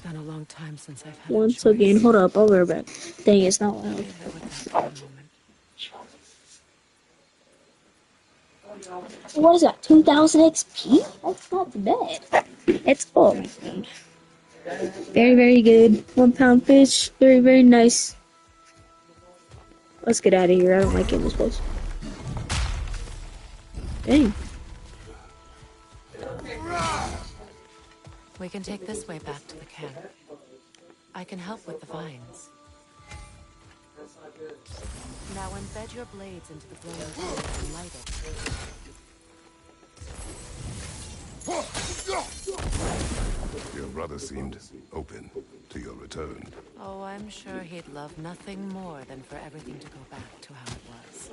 been a long time since I've had a Once choice. again, hold up, I'll be right back. Dang, it's not loud. Let me live with that for a moment. What is that? 2,000 XP? That's not bad. It's oh my god. Very, very good. 1 pound fish. Very, very nice. Let's get out of here. I don't like it in this place. Dang. We can take this way back to the camp. I can help with the vines. Now embed your blades into the glowing coals and light it. Your brother seemed open to your return. Oh, I'm sure he'd love nothing more than for everything to go back to how it was.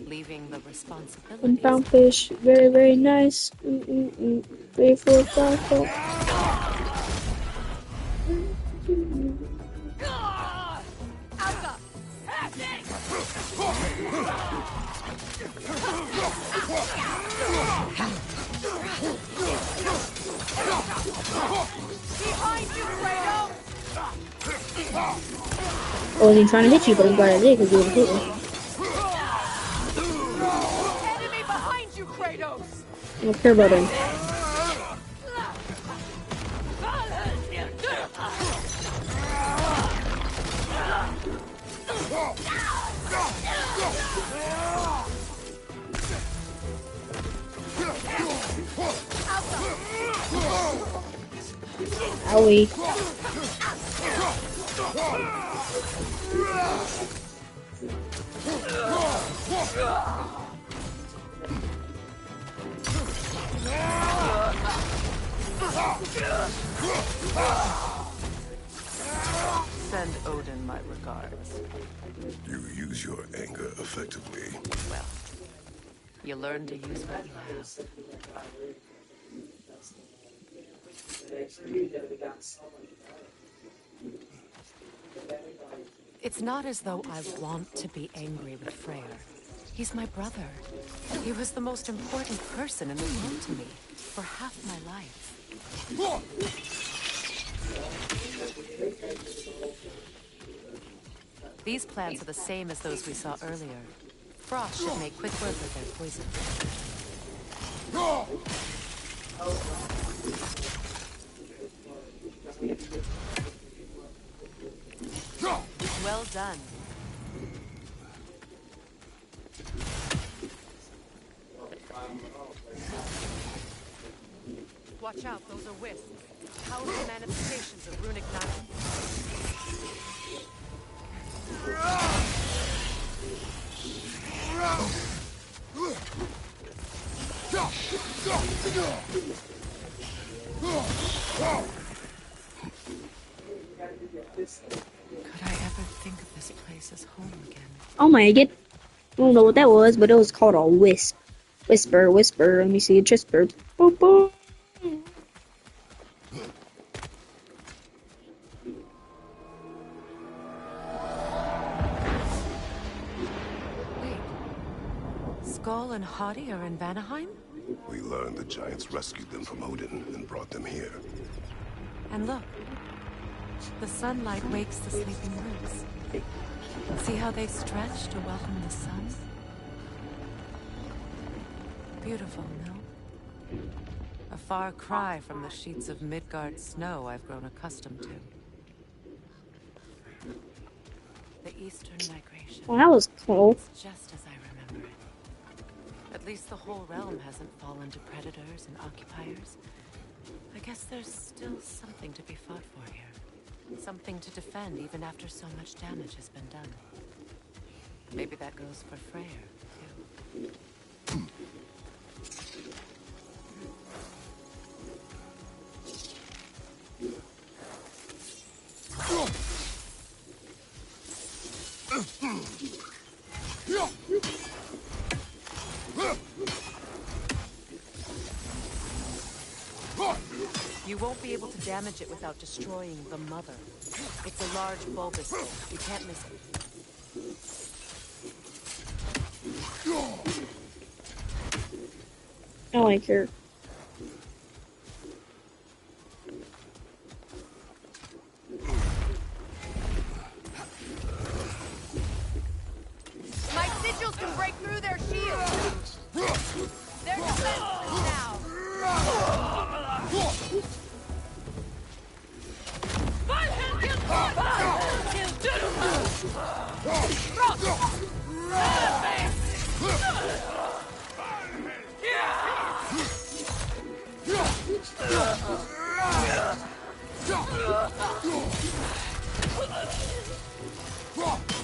Leaving the 1 responsibilities. pound fish. Very, very nice. 3, 4, 5, 4. I wasn't trying to hit you, but I'm glad I did because you would hit me. Enemy behind you, Kratos! I don't care about him. Owie. Send Odin my regards. You use your anger effectively. Well, you learn to use what you have. It's not as though I want to be angry with Freyr. He's my brother. He was the most important person in the world to me for half my life. These plants are the same as those we saw earlier. Frost should make quick work of their poison. Well done. Watch out, those are wisps. Powerful manifestations of runic magic. Could I ever think of this place as home again? Oh my god. I don't know what that was, but it was called a wisp. Whisper, whisper. Let me see a chisper. Boop, boop. Wait. Skull and Hati are in Vanaheim? We learned the giants rescued them from Odin and brought them here. And look. The sunlight wakes the sleeping roots. See how they stretch to welcome the sun? Beautiful, no? A far cry from the sheets of Midgard snow I've grown accustomed to. The Eastern Migration. Well, that was cool. It's just as I remember it. At least the whole realm hasn't fallen to predators and occupiers. I guess there's still something to be fought for here. Something to defend even after so much damage has been done. Maybe that goes for Freyr, too. You won't be able to damage it without destroying the mother. It's a large bulbous thing. You can't miss it. I like her.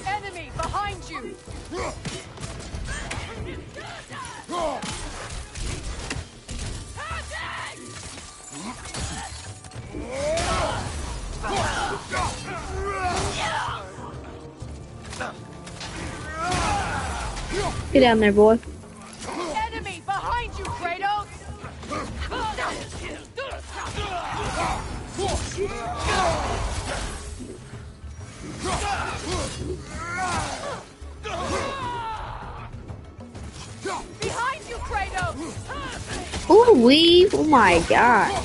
Enemy behind you! Get down there, boy. Enemy behind you, Kratos! Behind you, Kratos! Ooh, wee. Oh my god.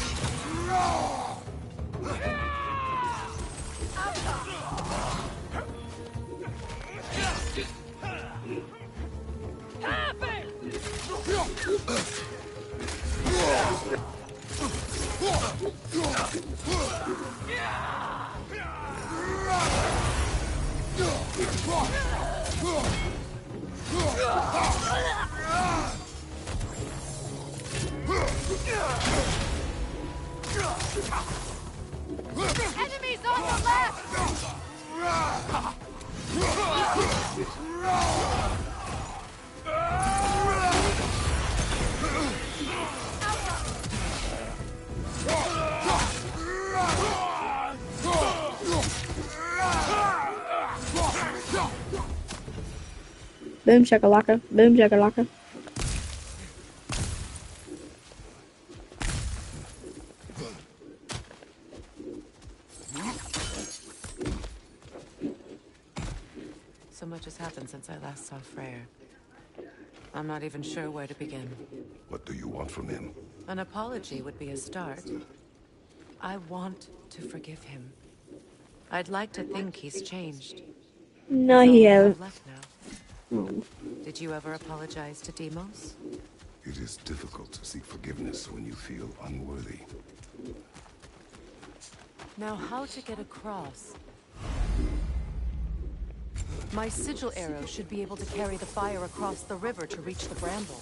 Enemies on the left! Boom shakalaka. Boom shakalaka. So much has happened since I last saw Freyr. I'm not even sure where to begin. What do you want from him? An apology would be a start. I want to forgive him. I'd like to think he's changed. No, That's all he I have hasn't. left now. Did you ever apologize to Deimos? It is difficult to seek forgiveness when you feel unworthy. Now, how to get across? My sigil arrow should be able to carry the fire across the river to reach the bramble.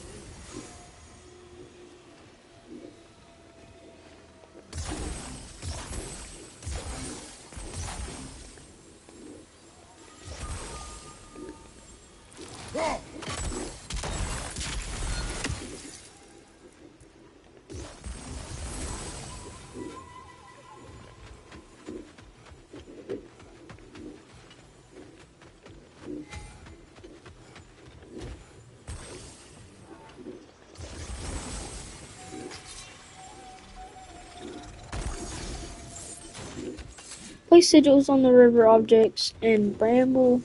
Place sigils on the river objects and bramble.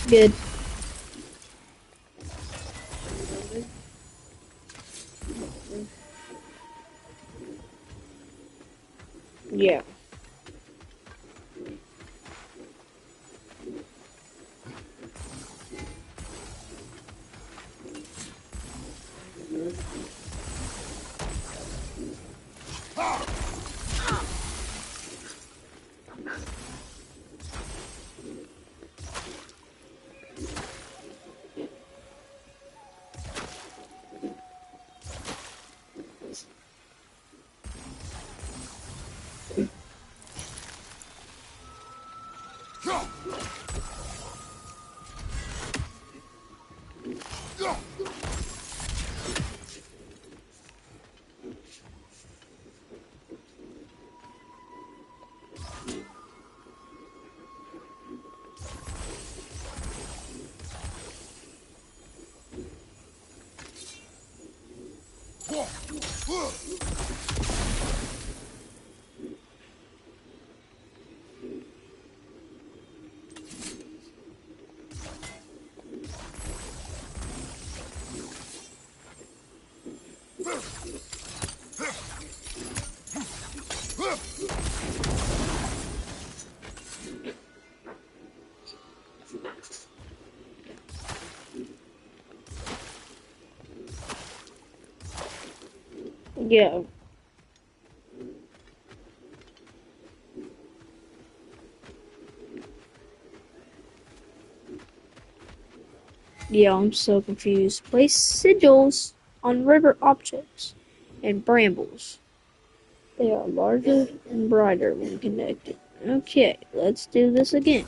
Good. Yeah. Yeah. Yeah, I'm so confused. Place sigils on river objects and brambles. They are larger and brighter when connected. Okay, let's do this again.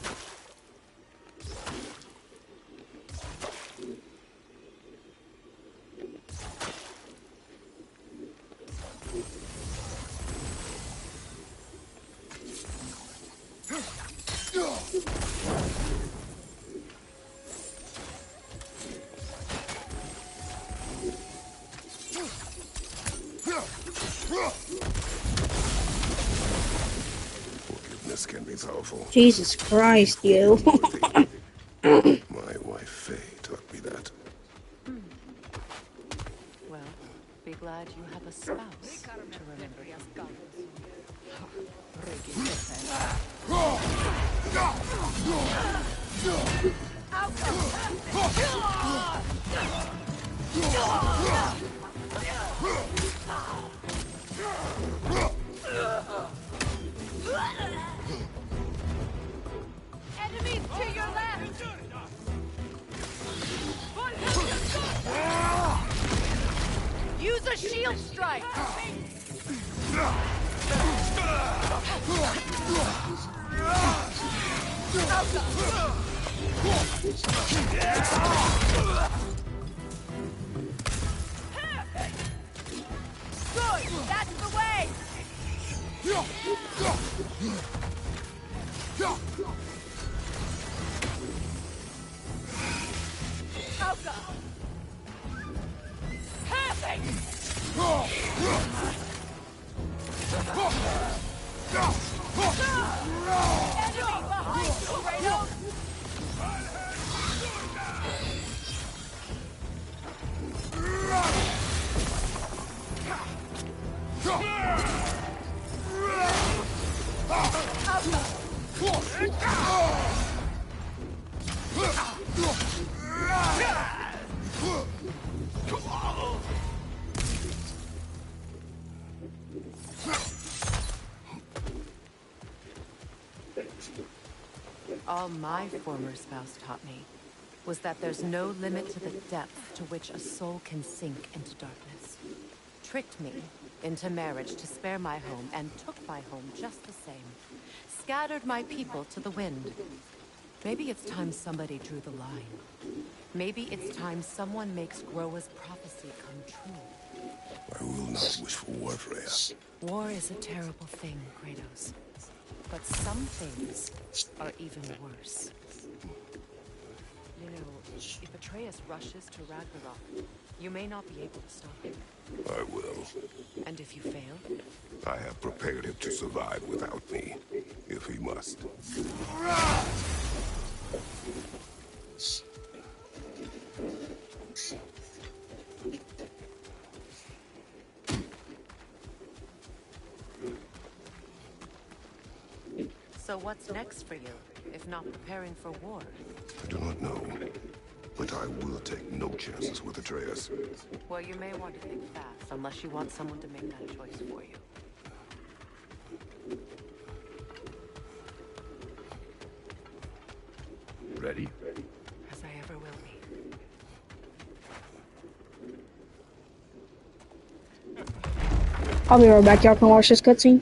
Forgiveness can be powerful. Jesus Christ, you. My wife Faye taught me that. Well, be glad you have a spouse to remember his guidance. Enemies to your left! Use a shield strike! Good! That's the way! Alka! Perfect! Enemy behind you, Kratos! All my former spouse taught me was that there's no limit to the depth to which a soul can sink into darkness. Tricked me into marriage to spare my home and took my home just the same. Scattered my people to the wind. Maybe it's time somebody drew the line. Maybe it's time someone makes Groa's prophecy come true. I will not wish for war, Freya. War is a terrible thing, Kratos. But some things are even worse. You know, if Atreus rushes to Ragnarok, you may not be able to stop him. I will. And if you fail? I have prepared him to survive without me, if he must. So what's next for you, if not preparing for war? I do not know, but I will take no chances with Atreus. Well, you may want to think fast, unless you want someone to make that choice for you. Ready? As I ever will be. I'll be right back. Y'all can watch this cutscene.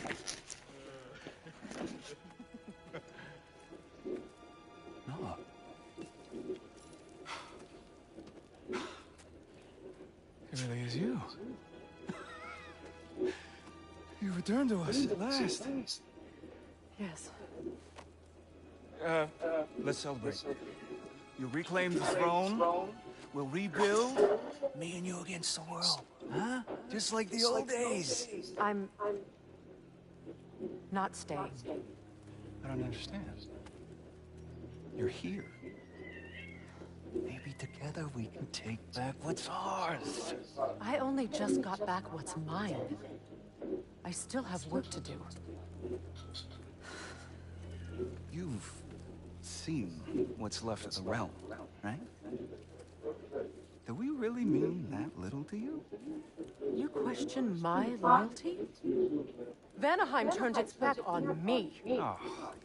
It really is you. You returned to us at last. Yes. Let's celebrate. You reclaim the throne. We'll rebuild. Me and you against the world. Huh? Just like the old days. I'm not staying. I don't understand. You're here. Maybe together we can take back what's ours. I only just got back what's mine. I still have work to do. You've seen what's left of the realm, right? Do we really mean that little to you? You question my loyalty? Vanaheim turned its back on me. Oh,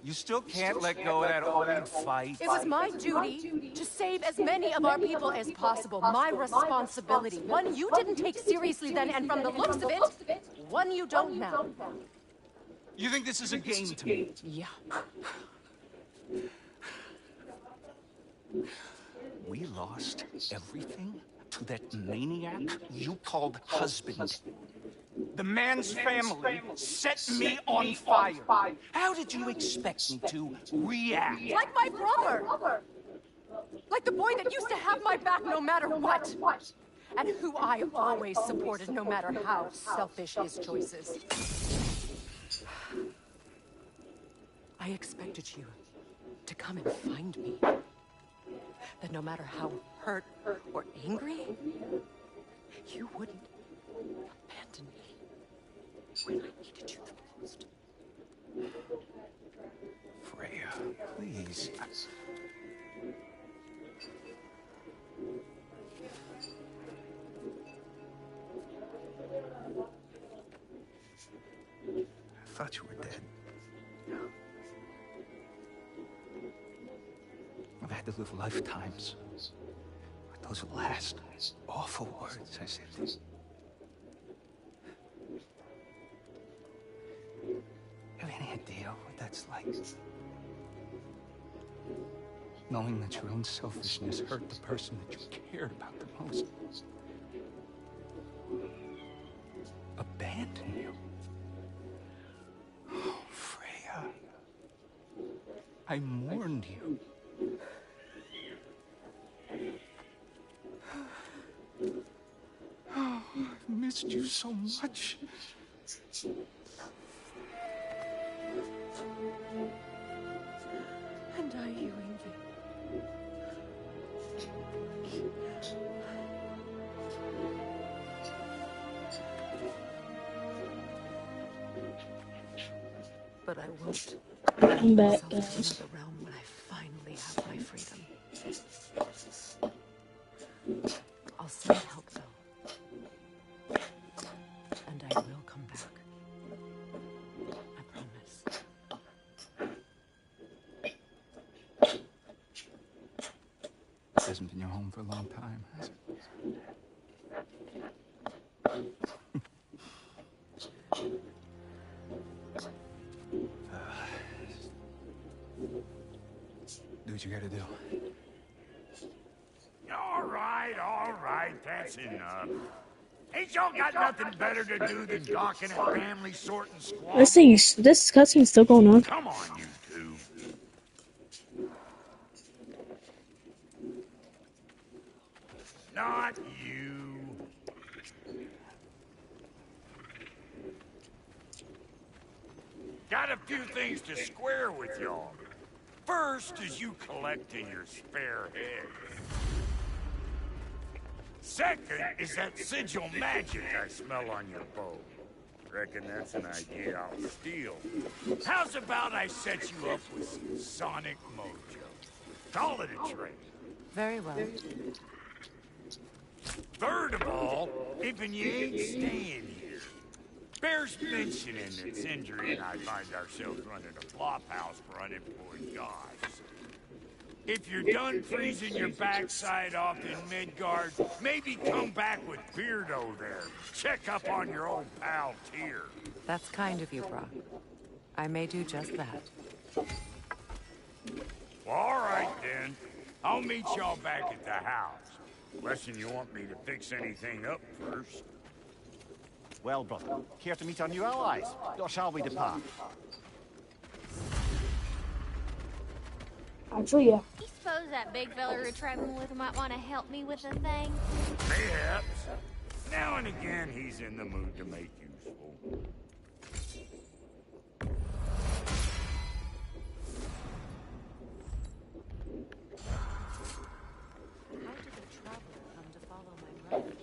you still can't let go of that old fight? It was my duty to save as many of our people as possible. My responsibility. One you didn't take seriously then, and from the looks of it, one you don't now. You think this is a game to me? Yeah. We lost everything to that maniac you called husband. The man's family set me on fire. How did you expect me to react? Like my brother! Like the boy that used to have my back no matter what! And who I always supported no matter how selfish his choices. I expected you to come and find me. That no matter how hurt or angry, you wouldn't abandon me when I needed you the most. Freya, please. I thought you were dead. I've had to live lifetimes with those last awful words I said. Have any idea what that's like? Knowing that your own selfishness hurt the person that you cared about the most. Abandon you. Oh, Freya. I mourned you. Oh, I've missed you so much. And I, you, Envy. But I won't. I'm back, Myself guys. to another realm when I finally have my freedom. I'll send help, though. And I will come back. I promise. This hasn't been your home for a long time, has it? Do what you gotta do. All right, that's enough. Ain't y'all got nothing better to do than gawking at family sorting squad? This cutscene's still going on. Come on, you two. Not you. Got a few things to square with y'all. First is you collecting your spare head. Second is that sigil magic I smell on your bow. Reckon that's an idea I'll steal. How's about I set you up with some sonic mojo? Call it a trade. Very well. Third of all, if you ain't staying here, bears mentioning that Sindri and I find ourselves running a flop house for unemployed gods. If you're done freezing your backside off in Midgard, maybe come back with Beardo there. Check up on your old pal Tyr. That's kind of you, Brock. I may do just that. Well, all right then. I'll meet y'all back at the house. Unless you want me to fix anything up first. Well, brother, care to meet our new allies? Or shall we depart? Actually, yeah. You suppose that big fella we're traveling with might want to help me with a thing? Perhaps. Now and again, he's in the mood to make useful. How did a traveler come to follow my brother?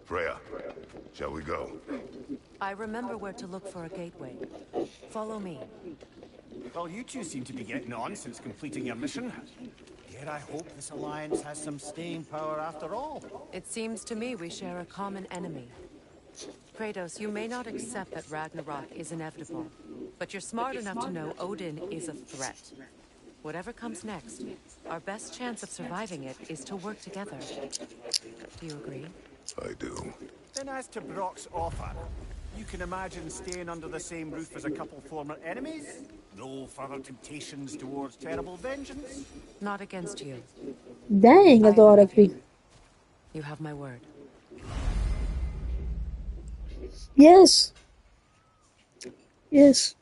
Freya, shall we go? I remember where to look for a gateway. Follow me. Well, you two seem to be getting on since completing your mission. Yet I hope this alliance has some staying power after all. It seems to me we share a common enemy. Kratos, you may not accept that Ragnarok is inevitable, but you're smart enough to know Odin is a threat. Whatever comes next, our best chance of surviving it is to work together. Do you agree? I do. Then as to Brock's offer, you can imagine staying under the same roof as a couple former enemies? No further temptations towards terrible vengeance? Not against you. Dang, I thought it'd be. You have my word. Yes. Yes.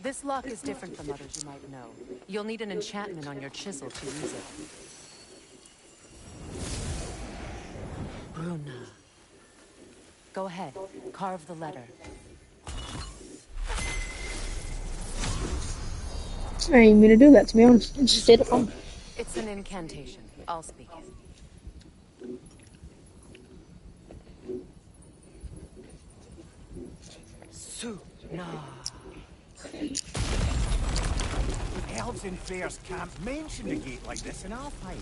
This lock is different from others you might know. You'll need an enchantment on your chisel to use it. Bruna. Go ahead, carve the letter. I didn't mean to do that, to be honest. I just did it wrong. It's an incantation. I'll speak it. Suna. Elves in Freyr's camp mentioned a gate like this in Alfheim.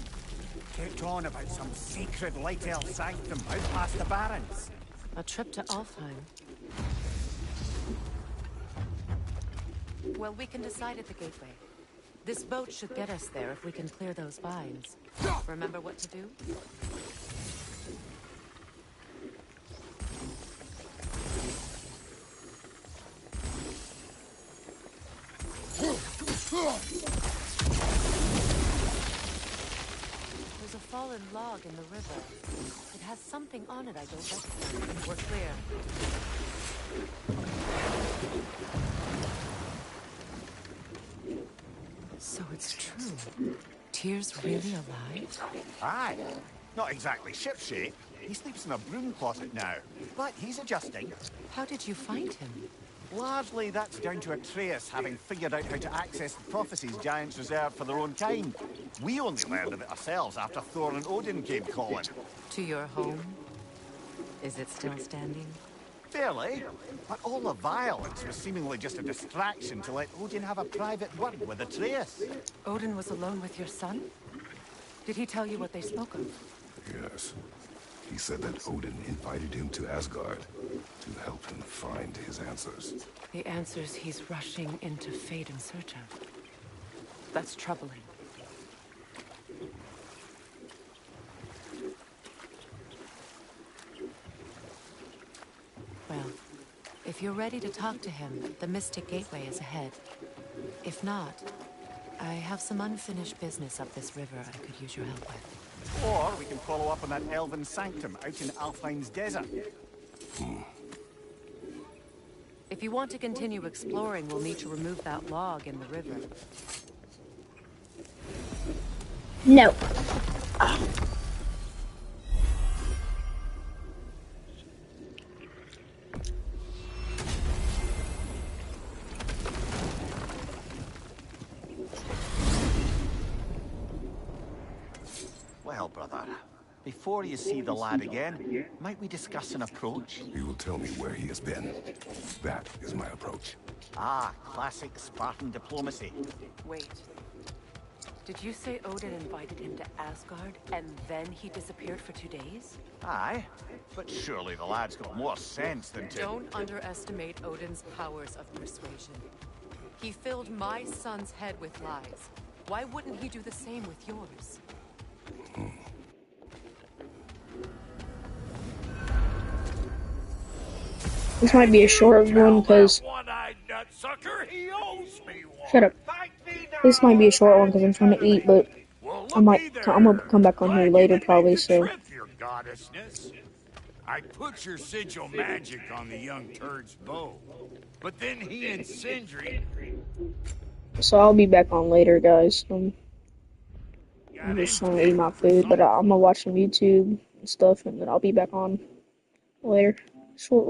Kept on about some sacred light elf sanctum out past the barrens. A trip to Alfheim. Well, we can decide at the gateway. This boat should get us there if we can clear those vines. Remember what to do? There's a fallen log in the river. It has something on it I don't recognize. We're clear. So it's true. Tyr's really alive? Aye. Not exactly shipshape. He sleeps in a broom closet now. But he's adjusting. How did you find him? Largely, that's down to Atreus having figured out how to access the prophecies giants reserved for their own kind. We only learned of it ourselves after Thor and Odin came calling. To your home? Is it still standing? Fairly. But all the violence was seemingly just a distraction to let Odin have a private word with Atreus. Odin was alone with your son? Did he tell you what they spoke of? Yes. He said that Odin invited him to Asgard to help him find his answers. The answers he's rushing into fate in search of. That's troubling. Well, if you're ready to talk to him, the Mystic Gateway is ahead. If not, I have some unfinished business up this river I could use your help with. Or we can follow up on that elven sanctum out in Alfheim's desert. If you want to continue exploring, we'll need to remove that log in the river. No. Well, brother, before you see the lad again, might we discuss an approach? He will tell me where he has been. That is my approach. Ah, classic Spartan diplomacy. Wait. Did you say Odin invited him to Asgard, and then he disappeared for 2 days? Aye, but surely the lad's got more sense than to... Don't underestimate Odin's powers of persuasion. He filled my son's head with lies. Why wouldn't he do the same with yours? This might be a short one because. One-eyed nutsucker, he owes me one. Shut up. This might be a short one because I'm trying to eat, but Well, I'm gonna come back on here later probably. So Your goddessness. I put your sigil magic on the young turd's bow, but then he and Sindri. I'll be back on later, guys. I'm just trying to eat my food, but I'm gonna watch some YouTube. and stuff, and then I'll be back on later. Short